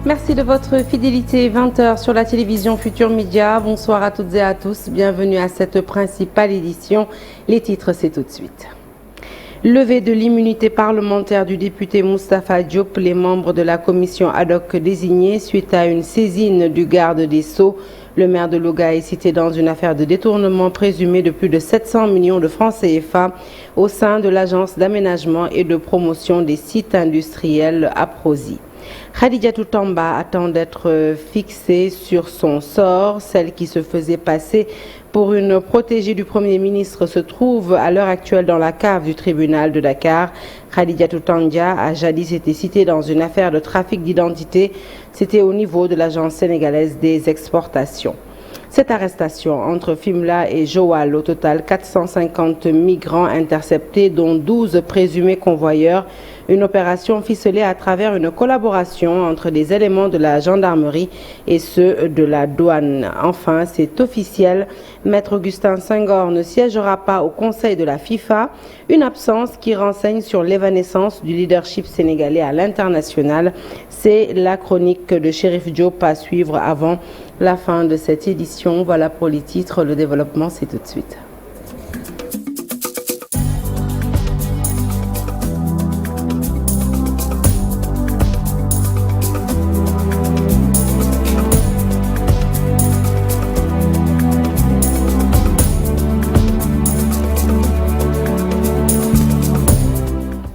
Merci de votre fidélité. 20h sur la télévision Futur Média. Bonsoir à toutes et à tous. Bienvenue à cette principale édition. Les titres, c'est tout de suite. Levée de l'immunité parlementaire du député Moustapha Diop, les membres de la commission ad hoc désignés suite à une saisine du garde des Sceaux. Le maire de Louga est cité dans une affaire de détournement présumé de plus de 700 millions de francs CFA au sein de l'agence d'aménagement et de promotion des sites industriels Aprosi. Khadijatou Tamba attend d'être fixée sur son sort. Celle qui se faisait passer pour une protégée du Premier ministre se trouve à l'heure actuelle dans la cave du tribunal de Dakar. Khadijatou Tamba a jadis été citée dans une affaire de trafic d'identité. C'était au niveau de l'agence sénégalaise des exportations. Cette arrestation entre Fimela et Joal, au total 450 migrants interceptés, dont 12 présumés convoyeurs. Une opération ficelée à travers une collaboration entre les éléments de la gendarmerie et ceux de la douane. Enfin, c'est officiel, Maître Augustin Senghor ne siégera pas au Conseil de la FIFA, une absence qui renseigne sur l'évanescence du leadership sénégalais à l'international. C'est la chronique de Chérif Diop à suivre avant la fin de cette édition. Voilà pour les titres, le développement c'est tout de suite.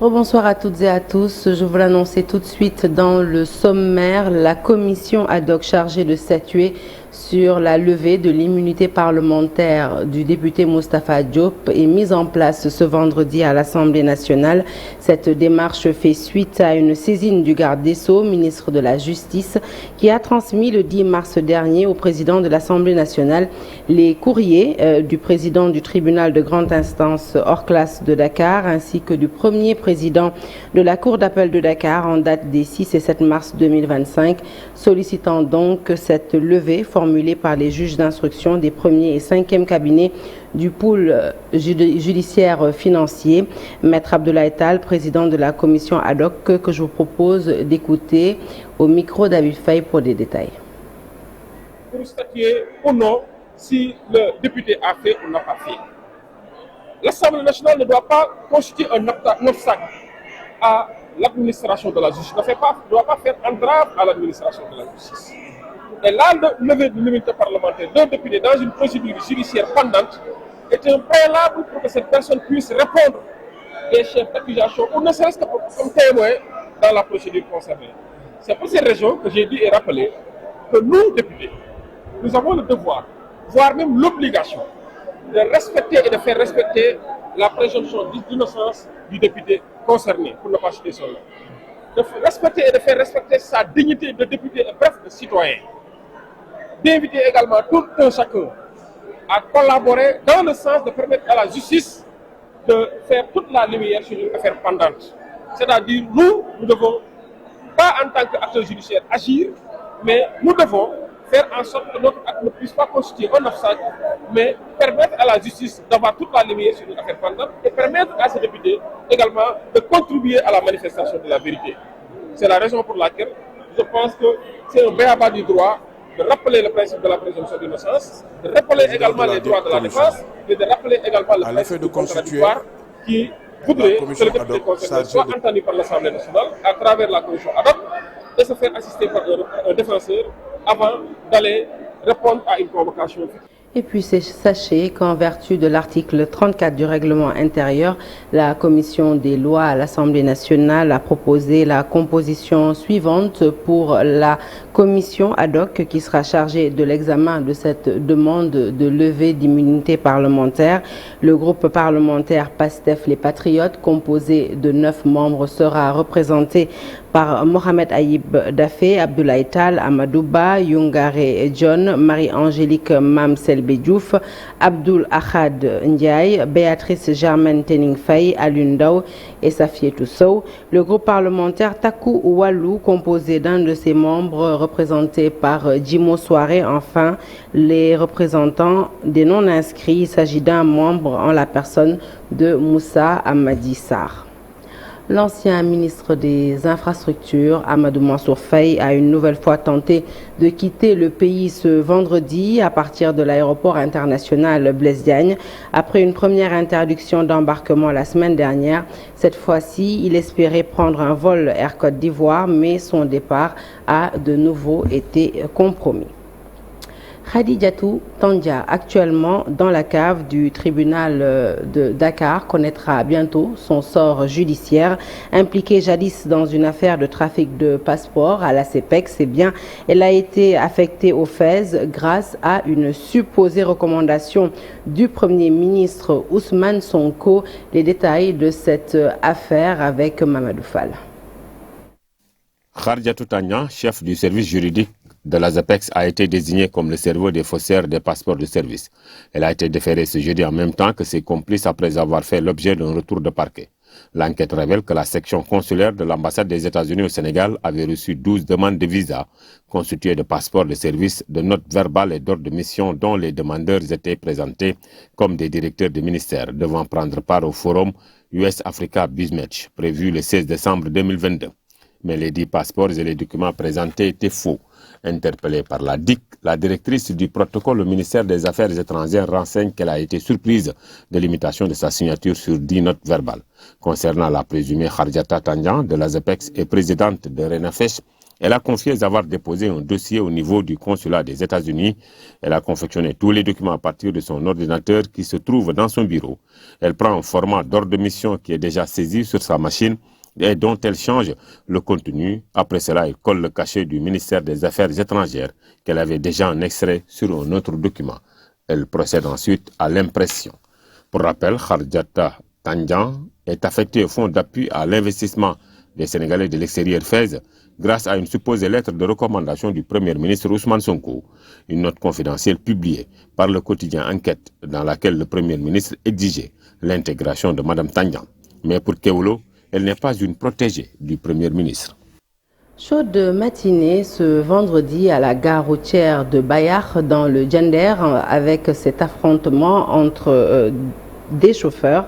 Bonsoir à toutes et à tous. Je vous l'annonçais tout de suite dans le sommaire. La commission ad hoc chargée de statuer sur la levée de l'immunité parlementaire du député Moustapha Diop est mise en place ce vendredi à l'Assemblée nationale. Cette démarche fait suite à une saisine du garde des Sceaux, ministre de la Justice, qui a transmis le 10 mars dernier au président de l'Assemblée nationale les courriers du président du tribunal de grande instance hors classe de Dakar ainsi que du premier président de la Cour d'appel de Dakar en date des 6 et 7 mars 2025, sollicitant donc cette levée formulée par les juges d'instruction des premiers et cinquièmes cabinets du pôle judiciaire financier. Maître Abdoulaye Tall, président de la commission ad hoc, que je vous propose d'écouter au micro d'Habib Faye pour des détails. Pour statuer ou non si le député a fait ou n'a pas fait. L'Assemblée nationale ne doit pas constituer un obstacle à l'administration de la justice, ne doit pas faire entrave à l'administration de la justice. Et la levée de l'immunité parlementaire d'un député dans une procédure judiciaire pendante est un préalable pour que cette personne puisse répondre des chefs d'accusation ou ne serait-ce que comme témoin dans la procédure concernée. C'est pour ces raisons que j'ai dit et rappelé que nous, députés, nous avons le devoir, voire même l'obligation, de respecter et de faire respecter la présomption d'innocence du député concerné, pour ne pas citer son nom. De respecter et de faire respecter sa dignité de député et bref de citoyen. D'inviter également tout un chacun à collaborer dans le sens de permettre à la justice de faire toute la lumière sur une affaire pendante. C'est-à-dire, nous ne devons pas en tant qu'acteur judiciaire agir, mais nous devons faire en sorte que notre acte ne puisse pas constituer un obstacle, mais permettre à la justice d'avoir toute la lumière sur une affaire pendante et permettre à ces députés également de contribuer à la manifestation de la vérité. C'est la raison pour laquelle je pense que c'est un b.a.-ba du droit de rappeler le principe de la présomption d'innocence, de rappeler également les droits de la défense et de rappeler également le principe du contradictoire qui voudrait que le député concerné soit entendu par l'Assemblée nationale à travers la commission ad hoc et se faire assister par un défenseur avant d'aller répondre à une convocation. Et puis sachez qu'en vertu de l'article 34 du règlement intérieur, la commission des lois à l'Assemblée nationale a proposé la composition suivante pour la commission ad hoc qui sera chargée de l'examen de cette demande de levée d'immunité parlementaire. Le groupe parlementaire PASTEF Les Patriotes, composé de 9 membres, sera représenté par Mohamed Aïb Dafé, Abdoulaye Tall, Amadouba, Youngare John, Marie-Angélique Mamselbe Diouf, Abdoul Ahad Ndiaye, Béatrice Germaine Tening Faye, Alioune Ndao et Safietou Sow. Le groupe parlementaire Taku Walou, composé d'un de ses membres représenté par Djimo Soare. Enfin, les représentants des non-inscrits, il s'agit d'un membre en la personne de Moussa Amadi Sarr. L'ancien ministre des Infrastructures, Amadou Mansour Faye, a une nouvelle fois tenté de quitter le pays ce vendredi à partir de l'aéroport international Blaise Diagne. Après une première interdiction d'embarquement la semaine dernière, cette fois-ci, il espérait prendre un vol Air Côte d'Ivoire, mais son départ a de nouveau été compromis. Khadijatou Tandia, actuellement dans la cave du tribunal de Dakar, connaîtra bientôt son sort judiciaire. Impliquée jadis dans une affaire de trafic de passeports à la CEPEX, elle a été affectée au Fès grâce à une supposée recommandation du Premier ministre Ousmane Sonko. Les détails de cette affaire avec Mamadou Fall. Khadijatou Tandia, chef du service juridique de la ZAPEX, a été désignée comme le cerveau des faussaires des passeports de service. Elle a été déférée ce jeudi en même temps que ses complices après avoir fait l'objet d'un retour de parquet. L'enquête révèle que la section consulaire de l'ambassade des États-Unis au Sénégal avait reçu 12 demandes de visa constituées de passeports de service, de notes verbales et d'ordres de mission dont les demandeurs étaient présentés comme des directeurs de ministère devant prendre part au forum US Africa BizMatch prévu le 16 décembre 2022. Mais les 10 passeports et les documents présentés étaient faux. Interpellée par la DIC, la directrice du protocole au ministère des Affaires étrangères renseigne qu'elle a été surprise de l'imitation de sa signature sur 10 notes verbales. Concernant la présumée Khadijatou Tandia de la ZAPEX et présidente de RENAFESH, elle a confié avoir déposé un dossier au niveau du consulat des États-Unis. Elle a confectionné tous les documents à partir de son ordinateur qui se trouve dans son bureau. Elle prend un format d'ordre de mission qui est déjà saisi sur sa machine et dont elle change le contenu. Après cela, elle colle le cachet du ministère des Affaires étrangères qu'elle avait déjà en extrait sur un autre document. Elle procède ensuite à l'impression. Pour rappel, Khadijatou Tandia est affectée au fonds d'appui à l'investissement des Sénégalais de l'extérieur FAISE grâce à une supposée lettre de recommandation du Premier ministre Ousmane Sonko, une note confidentielle publiée par le quotidien Enquête dans laquelle le Premier ministre exigeait l'intégration de Mme Tandia. Mais pour Kewolo, elle n'est pas une protégée du Premier ministre. Chaude matinée ce vendredi à la gare routière de Bayar dans le Djender avec cet affrontement entre des chauffeurs.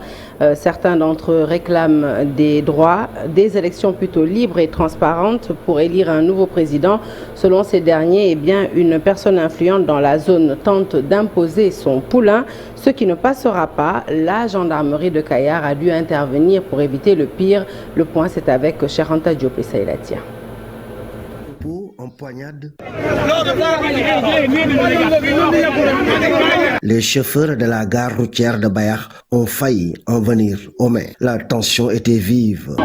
Certains d'entre eux réclament des droits, des élections plutôt libres et transparentes pour élire un nouveau président. Selon ces derniers, une personne influente dans la zone tente d'imposer son poulain, ce qui ne passera pas. La gendarmerie de Kayar a dû intervenir pour éviter le pire. Le point, c'est avec Cheranta Diop et Saïlatia. Empoignade. Les chauffeurs de la gare routière de Bayar ont failli en venir aux mains. La tension était vive.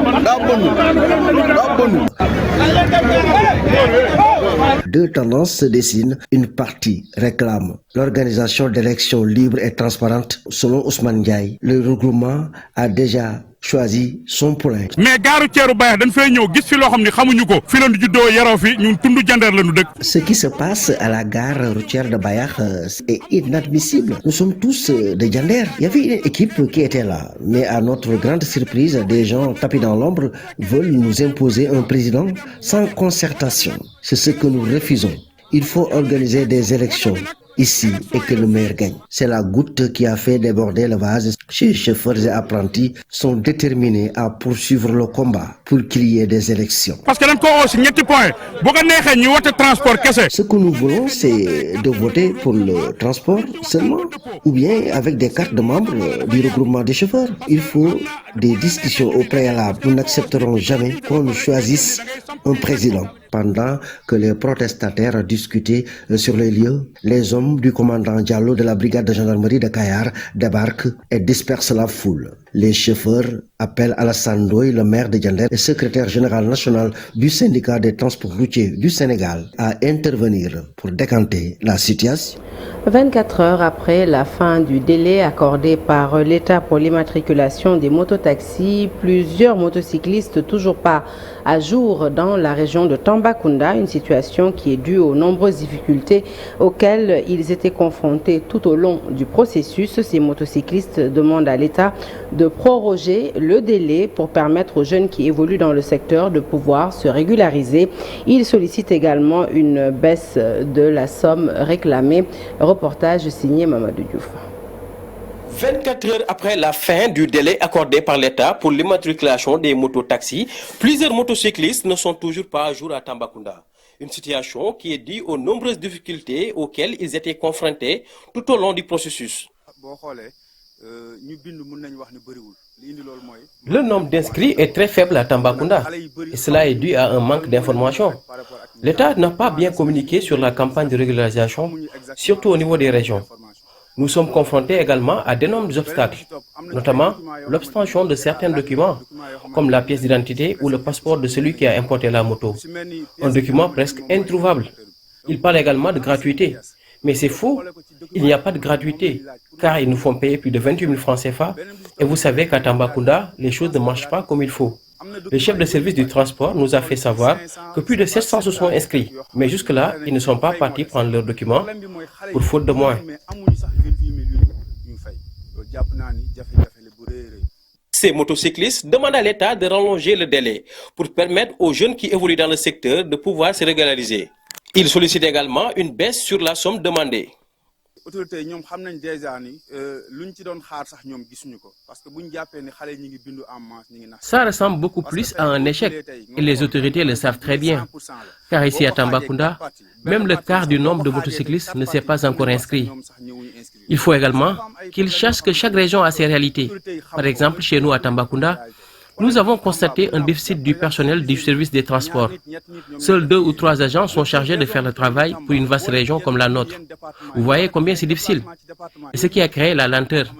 Deux tendances se dessinent. Une partie réclame l'organisation d'élections libres et transparentes. Selon Ousmane Ndiaye, le regroupement a déjà choisi son poulain. Mais gare routière Bayar dañ fay ñëw gis fi loo xam ne xamuñu ko fi lañu juddoo yaroo fi ñun tundu Jandeer lañu dëkk. Ce qui se passe à la gare routière de Bayar est inadmissible. Nous sommes tous de Jandeer. Il y avait une équipe qui était là, mais à notre grande surprise, des gens tapis dans l'ombre veulent nous imposer un président sans concertation. C'est ce que nous refusons. Il faut organiser des élections ici et que le meilleur gagne. C'est la goutte qui a fait déborder le vase. Ces chauffeurs et apprentis sont déterminés à poursuivre le combat pour qu'il y ait des élections. Parce que ce que nous voulons, c'est de voter pour le transport seulement, ou bien avec des cartes de membres du regroupement des chauffeurs. Il faut des discussions au préalable. Nous n'accepterons jamais qu'on choisisse un président. Pendant que les protestataires discutaient sur les lieux, les hommes du commandant Diallo de la brigade de gendarmerie de Kayar débarquent et dispersent la foule. Les chauffeurs appellent Alassane Ndoye, le maire de Jandeer et secrétaire général national du syndicat des transports routiers du Sénégal, à intervenir pour décanter la situation. 24 heures après la fin du délai accordé par l'État pour l'immatriculation des mototaxis, plusieurs motocyclistes toujours pas à jour dans la région de Tambacounda, une situation qui est due aux nombreuses difficultés auxquelles ils étaient confrontés tout au long du processus. Ces motocyclistes demandent à l'État de proroger le délai pour permettre aux jeunes qui évoluent dans le secteur de pouvoir se régulariser. Ils sollicitent également une baisse de la somme réclamée. Reportage signé Mamadou Diouf. 24 heures après la fin du délai accordé par l'État pour l'immatriculation des mototaxis, plusieurs motocyclistes ne sont toujours pas à jour à Tambacounda. Une situation qui est due aux nombreuses difficultés auxquelles ils étaient confrontés tout au long du processus. Le nombre d'inscrits est très faible à Tambacounda et cela est dû à un manque d'information. L'État n'a pas bien communiqué sur la campagne de régularisation, surtout au niveau des régions. Nous sommes confrontés également à d'énormes obstacles, notamment l'obtention de certains documents, comme la pièce d'identité ou le passeport de celui qui a importé la moto. Un document presque introuvable. Il parle également de gratuité. Mais c'est faux, il n'y a pas de gratuité, car ils nous font payer plus de 28 000 francs CFA. Et vous savez qu'à Tambacounda, les choses ne marchent pas comme il faut. Le chef de service du transport nous a fait savoir que plus de 700 se sont inscrits. Mais jusque-là, ils ne sont pas partis prendre leurs documents pour faute de moyens. Ces motocyclistes demandent à l'État de rallonger le délai pour permettre aux jeunes qui évoluent dans le secteur de pouvoir se régulariser. Ils sollicitent également une baisse sur la somme demandée. Ça ressemble beaucoup plus à un échec et les autorités le savent très bien. Car ici à Tambacounda, même le quart du nombre de motocyclistes ne s'est pas encore inscrit. Il faut également qu'ils sachent que chaque région a ses réalités. Par exemple, chez nous à Tambacounda, nous avons constaté un déficit du personnel du service des transports. Seuls 2 ou 3 agents sont chargés de faire le travail pour une vaste région comme la nôtre. Vous voyez combien c'est difficile. Et ce qui a créé la lenteur.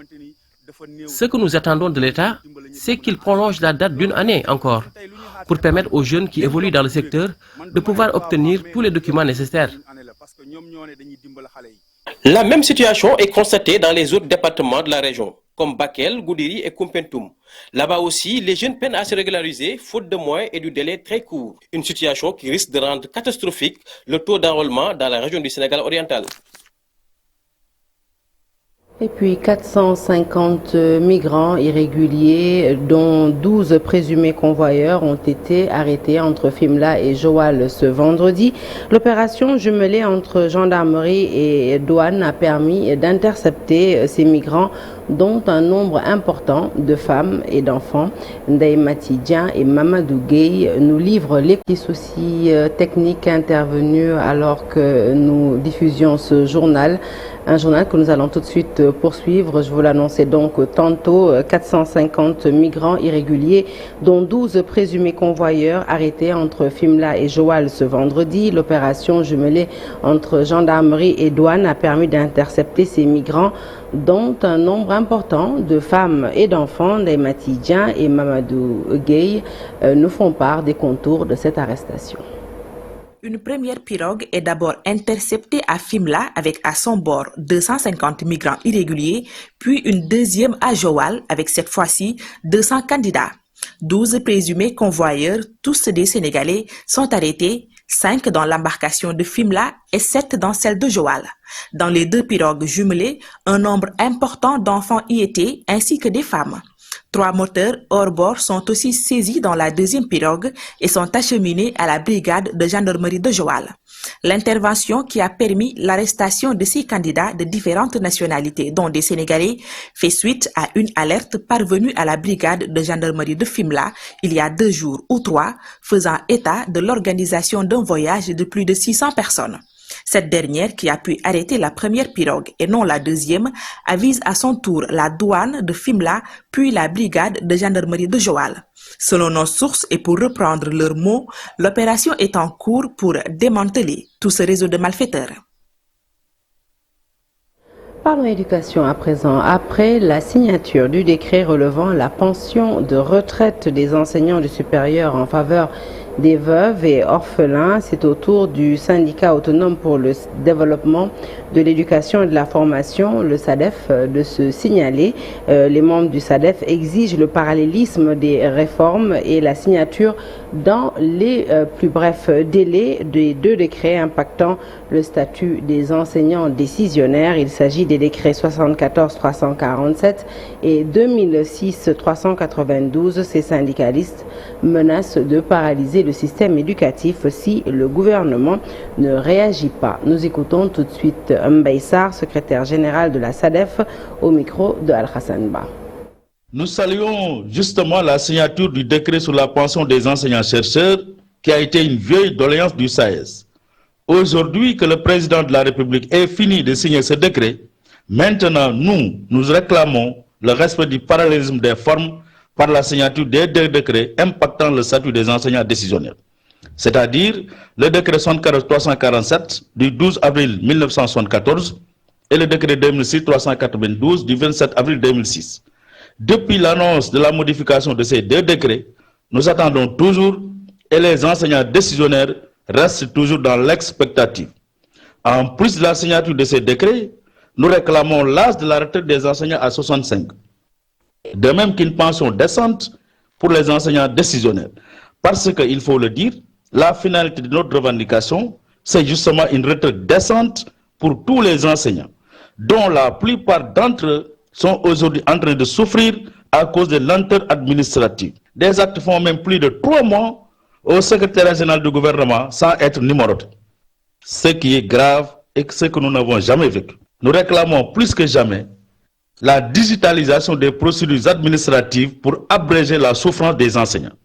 Ce que nous attendons de l'État, c'est qu'il prolonge la date d'une année encore, pour permettre aux jeunes qui évoluent dans le secteur de pouvoir obtenir tous les documents nécessaires. La même situation est constatée dans les autres départements de la région, comme Bakel, Goudiri et Koumpentoum. Là-bas aussi, les jeunes peinent à se régulariser, faute de moyens et du délai très court. Une situation qui risque de rendre catastrophique le taux d'enrôlement dans la région du Sénégal oriental. Et puis 450 migrants irréguliers, dont 12 présumés convoyeurs, ont été arrêtés entre Fimela et Joal ce vendredi. L'opération jumelée entre gendarmerie et douane a permis d'intercepter ces migrants, dont un nombre important de femmes et d'enfants. Ndeye Matidjan et Mamadou Gueye nous livrent les petits soucis techniques intervenus alors que nous diffusions ce journal. Un journal que nous allons tout de suite poursuivre. Je vous l'annonçais donc tantôt. 450 migrants irréguliers, dont 12 présumés convoyeurs, arrêtés entre Fimela et Joal ce vendredi. L'opération jumelée entre gendarmerie et douane a permis d'intercepter ces migrants, dont un nombre important de femmes et d'enfants. Ndeye Matidjan et Mamadou Gueye nous font part des contours de cette arrestation. Une première pirogue est d'abord interceptée à Fimela avec à son bord 250 migrants irréguliers, puis une deuxième à Joal avec cette fois-ci 200 candidats. 12 présumés convoyeurs, tous des Sénégalais, sont arrêtés, 5 dans l'embarcation de Fimela et 7 dans celle de Joal. Dans les 2 pirogues jumelées, un nombre important d'enfants y étaient ainsi que des femmes. 3 moteurs hors bord sont aussi saisis dans la deuxième pirogue et sont acheminés à la brigade de gendarmerie de Joal. L'intervention qui a permis l'arrestation de 6 candidats de différentes nationalités, dont des Sénégalais, fait suite à une alerte parvenue à la brigade de gendarmerie de Fimela il y a 2 jours ou 3, faisant état de l'organisation d'un voyage de plus de 600 personnes. Cette dernière, qui a pu arrêter la première pirogue et non la deuxième, avise à son tour la douane de Fimela puis la brigade de gendarmerie de Joal. Selon nos sources et pour reprendre leurs mots, l'opération est en cours pour démanteler tout ce réseau de malfaiteurs. Parlons éducation à présent. Après la signature du décret relevant la pension de retraite des enseignants du supérieur en faveur des veuves et orphelins, c'est au tour du syndicat autonome pour le développement de l'éducation et de la formation, le SADEF, de se signaler. Les membres du SADEF exigent le parallélisme des réformes et la signature dans les plus brefs délais des 2 décrets impactant le statut des enseignants décisionnaires. Il s'agit des décrets 74-347 et 2006-392. Ces syndicalistes menace de paralyser le système éducatif si le gouvernement ne réagit pas. Nous écoutons tout de suite Mbaye Sarr, secrétaire général de la SADEF, au micro de Al-Hassan Ba. Nous saluons justement la signature du décret sur la pension des enseignants-chercheurs qui a été une vieille doléance du SAES. Aujourd'hui que le président de la République ait fini de signer ce décret, maintenant nous réclamons le respect du parallélisme des formes par la signature des deux décrets impactant le statut des enseignants décisionnaires. C'est-à-dire le décret 74-347 du 12 avril 1974 et le décret 2006-392 du 27 avril 2006. Depuis l'annonce de la modification de ces deux décrets, nous attendons toujours et les enseignants décisionnaires restent toujours dans l'expectative. En plus de la signature de ces décrets, nous réclamons l'âge de la retraite des enseignants à 65. De même qu'une pension décente pour les enseignants décisionnaires. Parce qu'il faut le dire, la finalité de notre revendication, c'est justement une retraite décente pour tous les enseignants, dont la plupart d'entre eux sont aujourd'hui en train de souffrir à cause de lenteurs administratives. Des actes font même plus de 3 mois au secrétaire général du gouvernement sans être numérotés. Ce qui est grave et ce que nous n'avons jamais vécu. Nous réclamons plus que jamais la digitalisation des procédures administratives pour abréger la souffrance des enseignants.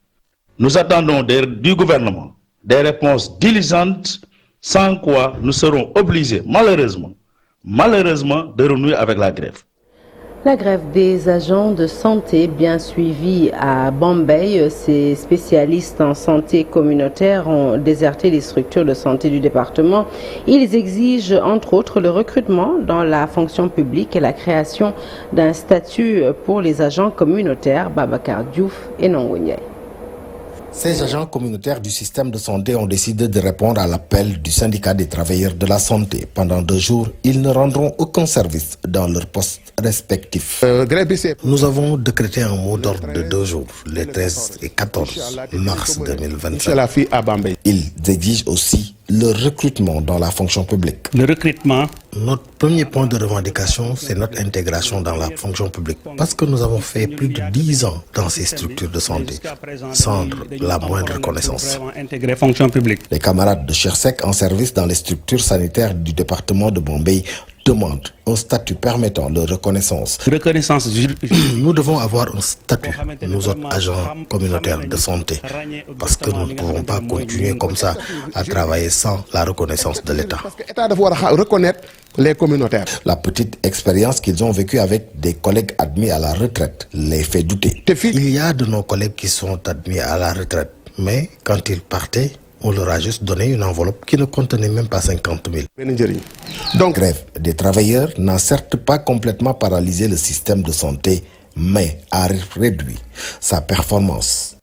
Nous attendons du gouvernement des réponses diligentes, sans quoi nous serons obligés, malheureusement, de renouer avec la grève. La grève des agents de santé bien suivie à Bombay. Ces spécialistes en santé communautaire ont déserté les structures de santé du département. Ils exigent entre autres le recrutement dans la fonction publique et la création d'un statut pour les agents communautaires. Babacar Diouf et Nongouniaï. Ces agents communautaires du système de santé ont décidé de répondre à l'appel du syndicat des travailleurs de la santé. Pendant 2 jours, ils ne rendront aucun service dans leurs postes respectifs. Nous avons décrété un mot d'ordre de 2 jours, les 13 et 14 mars 2025. Ils exigent aussi le recrutement dans la fonction publique. Le recrutement. Notre premier point de revendication, c'est notre intégration dans la fonction publique. Parce que nous avons fait plus de 10 ans dans ces structures de santé, sans la moindre reconnaissance. Les camarades de Chersek en service dans les structures sanitaires du département de Bombay demandent un statut permettant leur reconnaissance. Nous devons avoir un statut, nous autres agents communautaires de santé, parce que nous ne pouvons pas continuer comme ça à travailler sans la reconnaissance de l'État. Les communautaires. La petite expérience qu'ils ont vécue avec des collègues admis à la retraite les fait douter. Il y a de nos collègues qui sont admis à la retraite, mais quand ils partaient, on leur a juste donné une enveloppe qui ne contenait même pas 50 000. Donc, grève des travailleurs n'a certes pas complètement paralysé le système de santé, mais a réduit sa performance.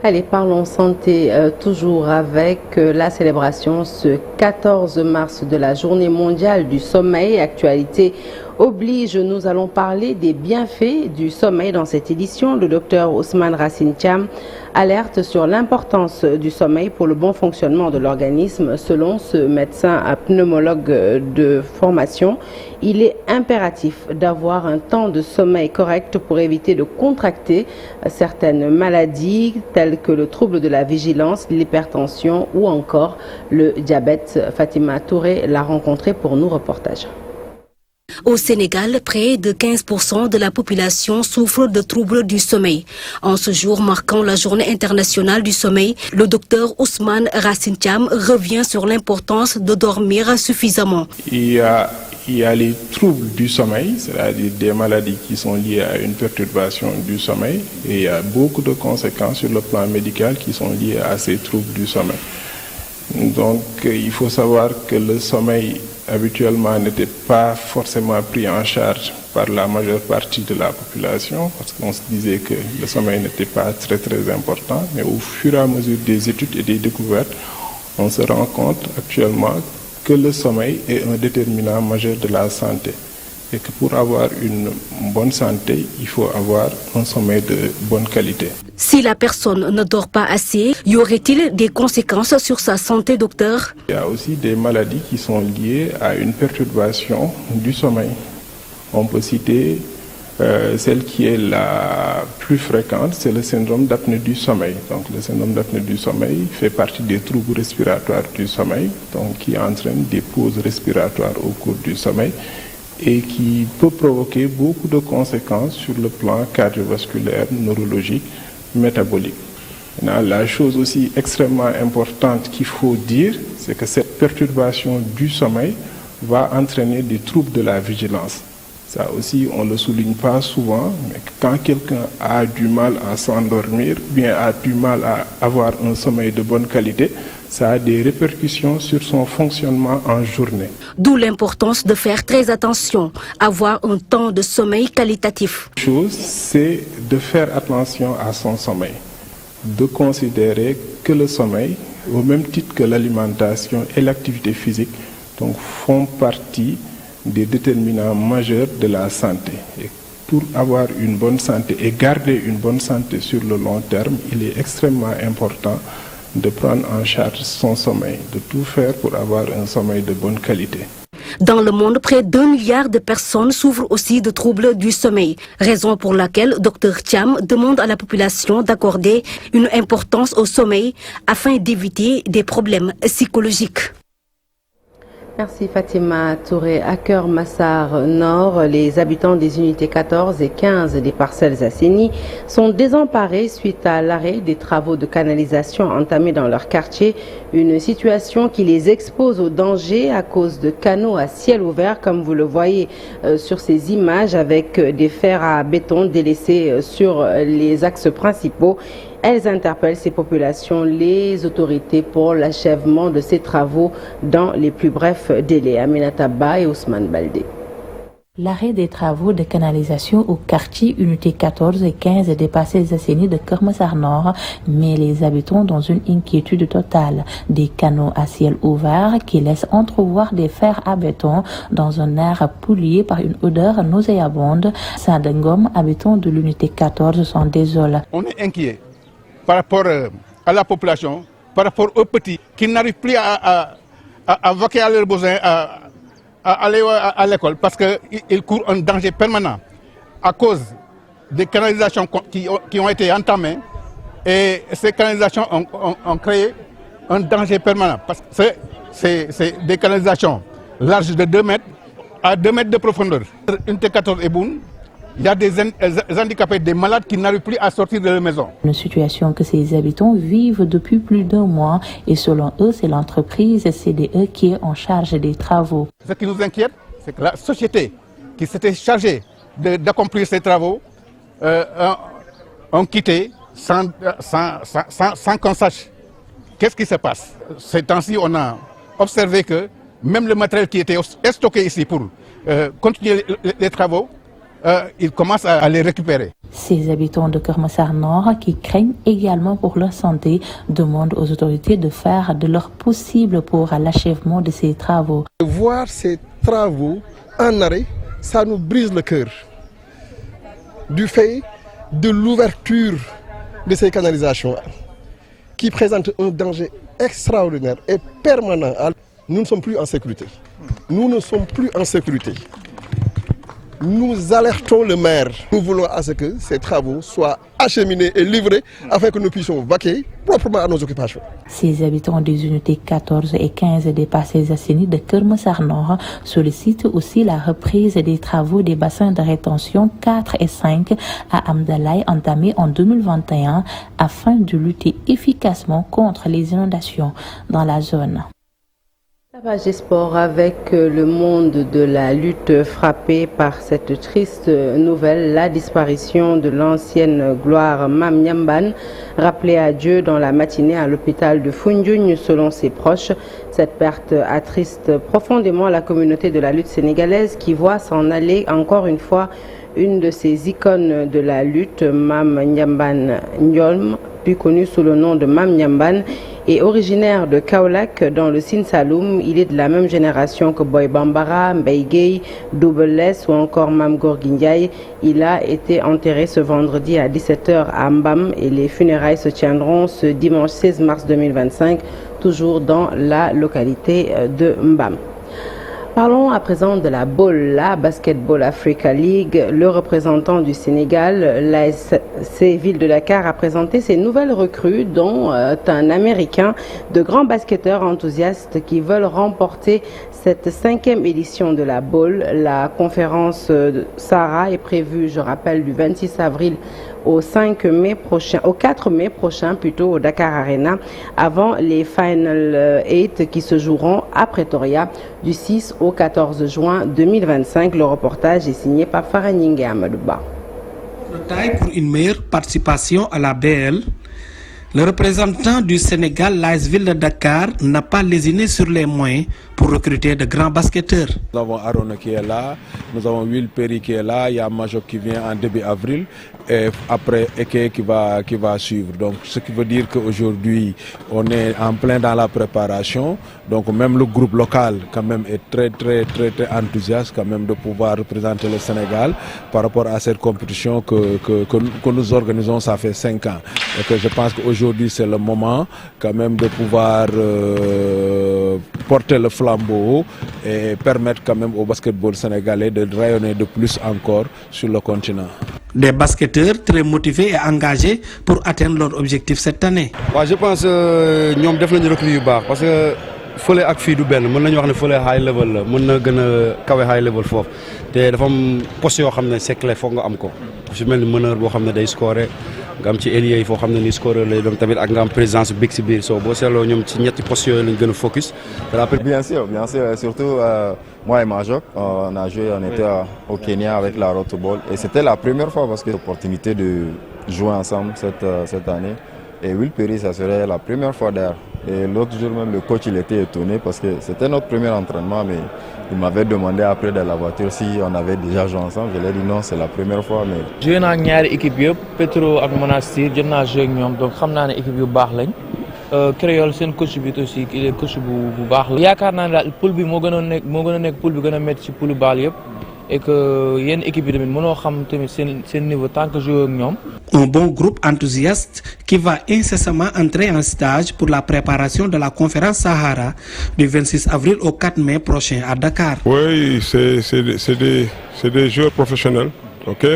Allez, parlons santé toujours avec la célébration ce 14 mars de la Journée mondiale du sommeil. Actualité oblige, nous allons parler des bienfaits du sommeil dans cette édition. Le docteur Ousmane Racine Thiam alerte sur l'importance du sommeil pour le bon fonctionnement de l'organisme. Selon ce médecin pneumologue de formation, il est impératif d'avoir un temps de sommeil correct pour éviter de contracter certaines maladies telles que le trouble de la vigilance, l'hypertension ou encore le diabète. Fatima Touré l'a rencontré pour nous, reportage. Au Sénégal, près de 15% de la population souffre de troubles du sommeil. En ce jour marquant la Journée internationale du sommeil, le docteur Ousmane Racine Thiam revient sur l'importance de dormir suffisamment. Il y a les troubles du sommeil, c'est-à-dire des maladies qui sont liées à une perturbation du sommeil. Et il y a beaucoup de conséquences sur le plan médical qui sont liées à ces troubles du sommeil. Donc il faut savoir que le sommeil habituellement n'était pas forcément pris en charge par la majeure partie de la population parce qu'on se disait que le sommeil n'était pas très important, mais au fur et à mesure des études et des découvertes, on se rend compte actuellement que le sommeil est un déterminant majeur de la santé et que pour avoir une bonne santé, il faut avoir un sommeil de bonne qualité. Si la personne ne dort pas assez, y aurait-il des conséquences sur sa santé, docteur? Il y a aussi des maladies qui sont liées à une perturbation du sommeil. On peut citer Celle qui est la plus fréquente, c'est le syndrome d'apnée du sommeil. Donc, le syndrome d'apnée du sommeil fait partie des troubles respiratoires du sommeil, donc qui entraîne des pauses respiratoires au cours du sommeil et qui peut provoquer beaucoup de conséquences sur le plan cardiovasculaire, neurologique, métabolique. Maintenant, la chose aussi extrêmement importante qu'il faut dire, c'est que cette perturbation du sommeil va entraîner des troubles de la vigilance. Ça aussi, on ne le souligne pas souvent, mais quand quelqu'un a du mal à s'endormir, bien a du mal à avoir un sommeil de bonne qualité, ça a des répercussions sur son fonctionnement en journée. D'où l'importance de faire très attention, avoir un temps de sommeil qualitatif. La chose, c'est de faire attention à son sommeil, de considérer que le sommeil, au même titre que l'alimentation et l'activité physique, donc font partie des déterminants majeurs de la santé. Et pour avoir une bonne santé et garder une bonne santé sur le long terme, il est extrêmement important de prendre en charge son sommeil, de tout faire pour avoir un sommeil de bonne qualité. Dans le monde, près d'1 milliard de personnes souffrent aussi de troubles du sommeil, raison pour laquelle Dr Thiam demande à la population d'accorder une importance au sommeil afin d'éviter des problèmes psychologiques. Merci Fatima Touré. À Keur Massar Nord, les habitants des unités 14 et 15 des parcelles Asseni sont désemparés suite à l'arrêt des travaux de canalisation entamés dans leur quartier. Une situation qui les expose au danger à cause de canaux à ciel ouvert, comme vous le voyez sur ces images, avec des fers à béton délaissés sur les axes principaux. Elles interpellent ces populations, les autorités pour l'achèvement de ces travaux dans les plus brefs délais. Aminata Ba et Ousmane Baldé. L'arrêt des travaux de canalisation au quartier unité 14 et 15 des parcelles Asseni de Keur Massar Nord met les habitants dans une inquiétude totale. Des canaux à ciel ouvert qui laissent entrevoir des fers à béton dans un air pollué par une odeur nauséabonde. Sadengom, habitants de l'unité 14, s'en désolent. On est inquiet par rapport à la population, par rapport aux petits qui n'arrivent plus à vaquer à leurs besoins, à aller à l'école parce qu'ils courent un danger permanent à cause des canalisations qui ont été entamées, et ces canalisations ont créé un danger permanent parce que c'est des canalisations larges de 2 mètres à 2 mètres de profondeur. Unité 14 et Boune, il y a des handicapés, des malades qui n'arrivent plus à sortir de leur maison. Une situation que ces habitants vivent depuis plus d'1 mois et selon eux, c'est l'entreprise CDE qui est en charge des travaux. Ce qui nous inquiète, c'est que la société qui s'était chargée d'accomplir ces travaux ont quitté sans qu'on sache qu'est-ce qui se passe. Ces temps-ci, on a observé que même le matériel qui était stocké ici pour continuer les travaux, ils commencent à les récupérer. Ces habitants de Keur Massar Nord, qui craignent également pour leur santé, demandent aux autorités de faire de leur possible pour l'achèvement de ces travaux. Voir ces travaux en arrêt, ça nous brise le cœur. Du fait de l'ouverture de ces canalisations qui présentent un danger extraordinaire et permanent. Nous ne sommes plus en sécurité. Nous ne sommes plus en sécurité. Nous alertons le maire. Nous voulons à ce que ces travaux soient acheminés et livrés afin que nous puissions vaquer proprement à nos occupations. Ces habitants des unités 14 et 15 des parcelles Asseni de Keur Massar Nord sollicitent aussi la reprise des travaux des bassins de rétention 4 et 5 à Amdalaï entamés en 2021 afin de lutter efficacement contre les inondations dans la zone. La page des sports avec le monde de la lutte frappé par cette triste nouvelle, la disparition de l'ancienne gloire Mam Nyambane, rappelée à Dieu dans la matinée à l'hôpital de Foundiougne selon ses proches. Cette perte attriste profondément la communauté de la lutte sénégalaise qui voit s'en aller encore une fois une de ses icônes de la lutte, Mam Nyambane Ndiolm, plus connu sous le nom de Mam Nyambane, est originaire de Kaolack dans le Sine Saloum. Il est de la même génération que Boy Bambara, Mbaye Gueye, Double Less ou encore Mam Gorgui Ndiaye. Il a été enterré ce vendredi à 17h à Mbam et les funérailles se tiendront ce dimanche 16 mars 2025, toujours dans la localité de Mbam. Parlons à présent de la BAL, la Basketball Africa League. Le représentant du Sénégal, l'ASC Ville de Dakar, a présenté ses nouvelles recrues, dont un Américain, de grands basketteurs enthousiastes qui veulent remporter cette 5e édition de la BAL. La conférence Sahara est prévue, je rappelle, du 26 avril au 4 mai prochain plutôt au Dakar Arena, avant les Final 8 qui se joueront à Pretoria du 6 au 14 juin 2025. Le reportage est signé par Faranyingue Amadouba. Le taille pour une meilleure participation à la BL. Le représentant du Sénégal, l'AS Ville de Dakar, n'a pas lésiné sur les moyens pour recruter de grands basketteurs. Nous avons Arona qui est là, nous avons Will Perry qui est là, il y a Majok qui vient en début avril et après Eke qui va suivre. Donc ce qui veut dire qu'aujourd'hui on est en plein dans la préparation. Donc même le groupe local quand même est très enthousiaste quand même de pouvoir représenter le Sénégal par rapport à cette compétition que nous organisons, ça fait 5 ans. Et que je pense qu'aujourd'hui c'est le moment quand même de pouvoir porter le flambeau et permettre quand même au basketball sénégalais de rayonner de plus encore sur le continent. Des basketteurs très motivés et engagés pour atteindre leur objectif cette année. Ouais, je pense que nous avons fait une recrue parce que fële ak fii du benn mën nañu wax ne fële high level la mën na gën a kawe high level foofu te dafa am poste yoo xam ne c'est clair foog nga am ko su mel ni meneur boo xam ne day scorer nga am ci ailier yi foo xam ne ni scoreur lay doon tamit ak nga am présence big si biir soo boo seetloo ñoom ci ñetti postes yooyu lañ gën a focus. Bien sûr, surtout moi et Majok, on a joué, on était au Kenya avec la Roto Ball et c'était la première fois parce que l'opportunité de jouer ensemble cette année. Et Will Perry, ça serait la première fois d'ailleurs. Et l'autre jour même, le coach il était étonné parce que c'était notre premier entraînement, mais il m'avait demandé après de la voiture si on avait déjà joué ensemble. Je lui ai dit non, c'est la première fois. Mais joué naa ñaari équipe yëpp Petro ak Monastir jot naa joué ak ñoom donc xam naa ne équipe yu baax lañ. Créole seen coach bi aussi il est coach bu baax la. yaakaar naa ne daal poule bi moo gën a nekk poule bi gën a métti ci poule baal yëpp. Et que yenn équipe yi tamit mënoo xam tamit seen niveau tant que joueur ak ñoom. Un bon groupe enthousiaste qui va incessamment entrer en stage pour la préparation de la conférence Sahara du 26 avril au 4 mai prochain à Dakar. Oui, c'est des joueurs professionnels, ok.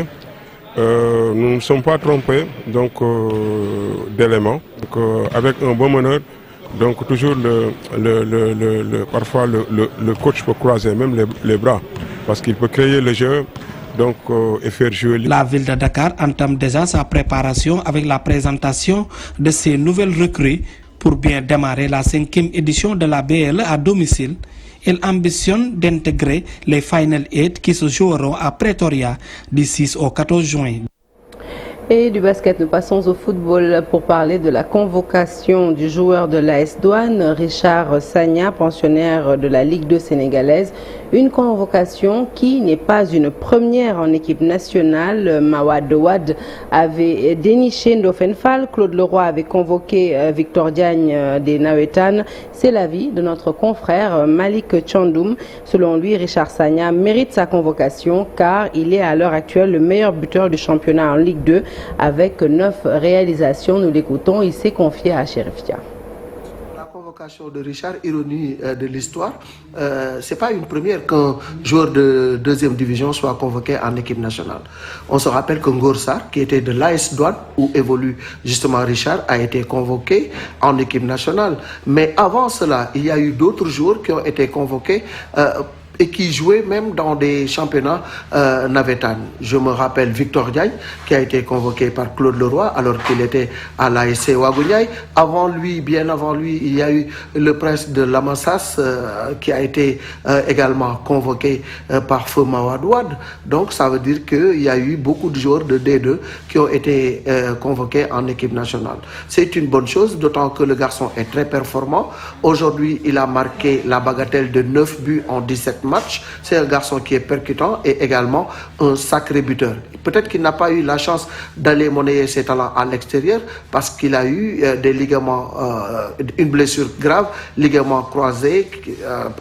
Nous ne sommes pas trompés donc d'éléments. Avec un bon meneur, donc toujours parfois le coach peut croiser même les bras. Parce qu'il peut créer le jeu donc, et faire jouer. La ville de Dakar entame déjà sa préparation avec la présentation de ses nouvelles recrues pour bien démarrer la 5e édition de la BL à domicile. Elle ambitionne d'intégrer les Final 8 qui se joueront à Pretoria du 6 au 14 juin. Et du basket, nous passons au football pour parler de la convocation du joueur de l'AS Douane, Richard Sagna, pensionnaire de la Ligue 2 sénégalaise. Une convocation qui n'est pas une première en équipe nationale. Mawad Wad avait déniché Ndofène Fall. Claude Leroy avait convoqué Victor Diagne des Nawetan. C'est l'avis de notre confrère Malik Tchandoum. Selon lui, Richard Sagna mérite sa convocation car il est à l'heure actuelle le meilleur buteur du championnat en Ligue 2 avec 9 réalisations. Nous l'écoutons, il s'est confié à Chérif Dia. De Richard, ironie de l'histoire, c'est pas une première qu'un joueur de 2e division soit convoqué en équipe nationale. On se rappelle que Ngor Sarr, qui était de l'AS Douane, où évolue justement Richard, a été convoqué en équipe nationale. Mais avant cela, il y a eu d'autres joueurs qui ont été convoqués et qui jouaient même dans des championnats navétanes. Je me rappelle Victor Diagne, qui a été convoqué par Claude Leroy alors qu'il était à l'ASC Ouagouniaï. Avant lui, bien avant lui, il y a eu le prince de Lamassas qui a été également convoqué par Feu Mawad Wad. Donc ça veut dire qu'il y a eu beaucoup de joueurs de D2 qui ont été convoqués en équipe nationale. C'est une bonne chose, d'autant que le garçon est très performant. Aujourd'hui, il a marqué la bagatelle de 9 buts en 17 match. C'est un garçon qui est percutant et également un sacré buteur. Peut-être qu'il n'a pas eu la chance d'aller monnayer ses talents à l'extérieur parce qu'il a eu des ligaments, une blessure grave, ligaments croisés,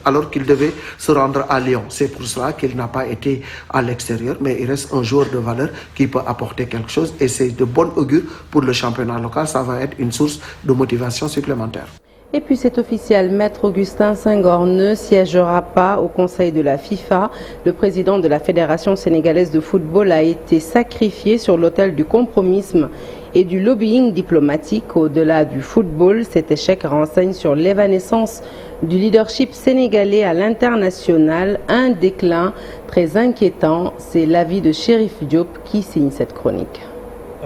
alors qu'il devait se rendre à Lyon. C'est pour cela qu'il n'a pas été à l'extérieur, mais il reste un joueur de valeur qui peut apporter quelque chose et c'est de bon augure pour le championnat local. Ça va être une source de motivation supplémentaire. Et puis c'est officiel, Maître Augustin Senghor ne siégera pas au Conseil de la FIFA. Le président de la Fédération sénégalaise de football a été sacrifié sur l'autel du compromisme et du lobbying diplomatique. Au-delà du football, cet échec renseigne sur l'évanescence du leadership sénégalais à l'international, un déclin très inquiétant. C'est l'avis de Chérif Diop qui signe cette chronique.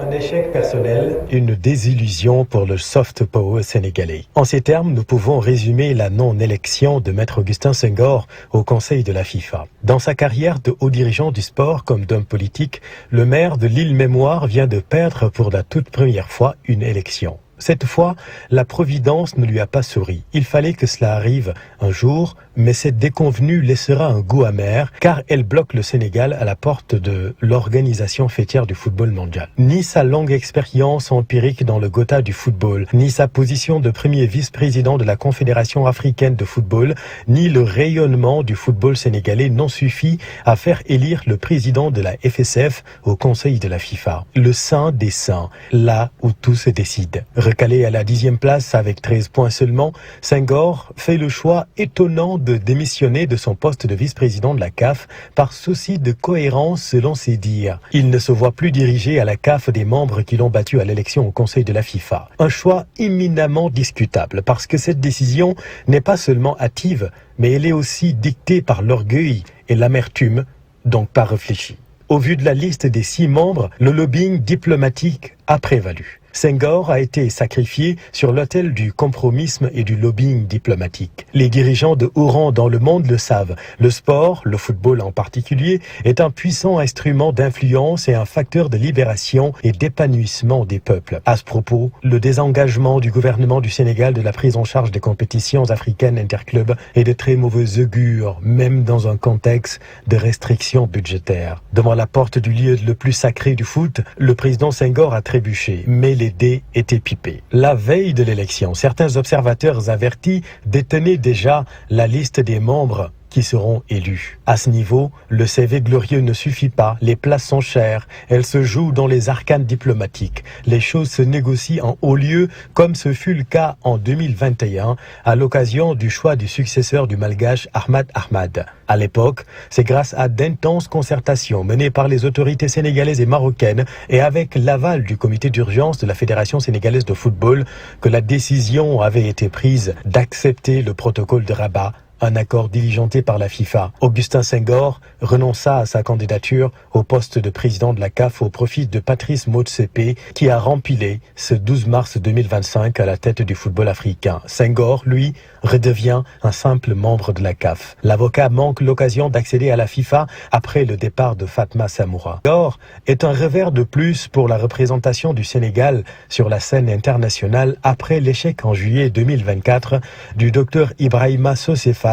Un échec personnel, une désillusion pour le soft power sénégalais. En ces termes, nous pouvons résumer la non-élection de Maître Augustin Senghor au Conseil de la FIFA. Dans sa carrière de haut dirigeant du sport comme d'homme politique, le maire de l'île Mémoire vient de perdre pour la toute première fois une élection. Cette fois, la providence ne lui a pas souri. Il fallait que cela arrive un jour, mais cette déconvenue laissera un goût amer car elle bloque le Sénégal à la porte de l'organisation fêtière du football mondial. Ni sa longue expérience empirique dans le Gotha du football, ni sa position de premier vice-président de la Confédération africaine de football, ni le rayonnement du football sénégalais n'ont suffi à faire élire le président de la FSF au Conseil de la FIFA. Le saint des saints, là où tout se décide. Recalé à la 10e place avec 13 points seulement, Senghor fait le choix étonnant de démissionner de son poste de vice-président de la CAF par souci de cohérence selon ses dires. Il ne se voit plus diriger à la CAF des membres qui l'ont battu à l'élection au Conseil de la FIFA. Un choix éminemment discutable parce que cette décision n'est pas seulement hâtive, mais elle est aussi dictée par l'orgueil et l'amertume, donc pas réfléchie. Au vu de la liste des 6 membres, le lobbying diplomatique a prévalu. Senghor a été sacrifié sur l'autel du compromisme et du lobbying diplomatique. Les dirigeants de haut rang dans le monde le savent. Le sport, le football en particulier, est un puissant instrument d'influence et un facteur de libération et d'épanouissement des peuples. À ce propos, le désengagement du gouvernement du Sénégal de la prise en charge des compétitions africaines interclubs est de très mauvais augure, même dans un contexte de restrictions budgétaires. Devant la porte du lieu le plus sacré du foot, le président Senghor a trébuché, mais les dés étaient pipés. La veille de l'élection, certains observateurs avertis détenaient déjà la liste des membres qui seront élus. À ce niveau, le CV glorieux ne suffit pas, les places sont chères, elles se jouent dans les arcanes diplomatiques. Les choses se négocient en haut lieu, comme ce fut le cas en 2021, à l'occasion du choix du successeur du malgache Ahmad Ahmad. À l'époque, c'est grâce à d'intenses concertations menées par les autorités sénégalaises et marocaines et avec l'aval du comité d'urgence de la Fédération sénégalaise de football que la décision avait été prise d'accepter le protocole de Rabat, un accord diligenté par la FIFA. Augustin Senghor renonça à sa candidature au poste de président de la CAF au profit de Patrice Motsepe qui a rempilé ce 12 mars 2025 à la tête du football africain. Senghor, lui, redevient un simple membre de la CAF. L'avocat manque l'occasion d'accéder à la FIFA après le départ de Fatma Samoura. Senghor est un revers de plus pour la représentation du Sénégal sur la scène internationale après l'échec en juillet 2024 du docteur Ibrahima Sosséfa,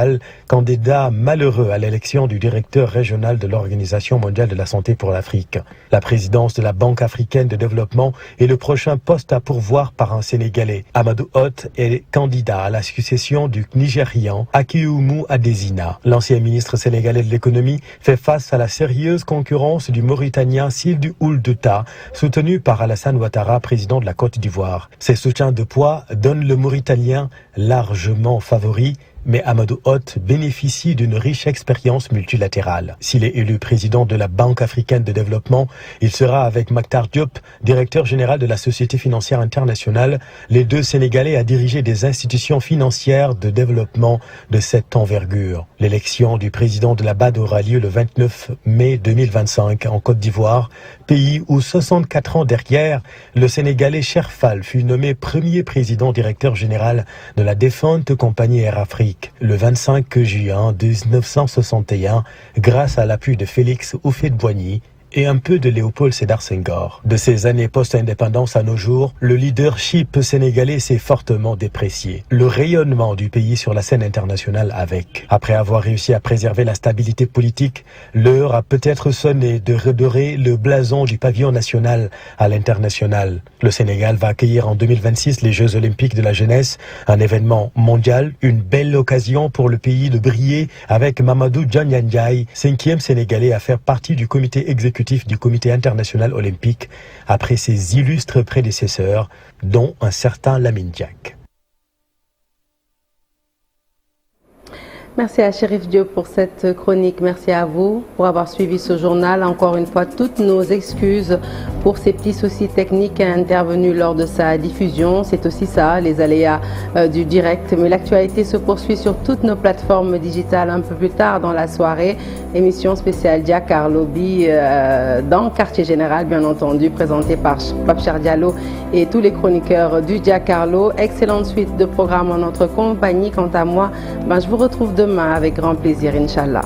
candidat malheureux à l'élection du directeur régional de l'Organisation mondiale de la santé pour l'Afrique. La présidence de la Banque africaine de développement est le prochain poste à pourvoir par un Sénégalais. Amadou Hott est candidat à la succession du Nigérian Akioumou Adesina. L'ancien ministre sénégalais de l'économie fait face à la sérieuse concurrence du Mauritanien Sildou Ould Douta, soutenu par Alassane Ouattara, président de la Côte d'Ivoire. Ces soutiens de poids donnent le Mauritanien largement favori, mais Amadou Hott bénéficie d'une riche expérience multilatérale. S'il est élu président de la Banque africaine de développement, il sera avec Maktar Diop, directeur général de la Société financière internationale, les deux Sénégalais à diriger des institutions financières de développement de cette envergure. L'élection du président de la BAD aura lieu le 29 mai 2025 en Côte d'Ivoire, pays où 64 ans derrière, le Sénégalais Cherfal fut nommé premier président directeur général de la défunte compagnie Air Afrique le 25 juin 1961 grâce à l'appui de Félix Houphouët-Boigny et un peu de Léopold Sédar Senghor. De ces années post-indépendance à nos jours, le leadership sénégalais s'est fortement déprécié. Le rayonnement du pays sur la scène internationale avec. Après avoir réussi à préserver la stabilité politique, l'heure a peut-être sonné de redorer le blason du pavillon national à l'international. Le Sénégal va accueillir en 2026 les Jeux Olympiques de la jeunesse, un événement mondial, une belle occasion pour le pays de briller avec Mamadou Diagne-Ndiaye, 5e Sénégalais à faire partie du comité exécutif du Comité international olympique après ses illustres prédécesseurs, dont un certain Lamine Diack. Merci à Chérif Diop pour cette chronique. Merci à vous pour avoir suivi ce journal. Encore une fois, toutes nos excuses pour ces petits soucis techniques intervenus lors de sa diffusion. C'est aussi ça, les aléas du direct. Mais l'actualité se poursuit sur toutes nos plateformes digitales un peu plus tard dans la soirée. Émission spéciale Diakar Lobby dans Quartier Général, bien entendu, présentée par Pape Cheikh Diallo et tous les chroniqueurs du Diakarlo. Excellente suite de programme en notre compagnie. Quant à moi, je vous retrouve demain avec grand plaisir, Inch'Allah.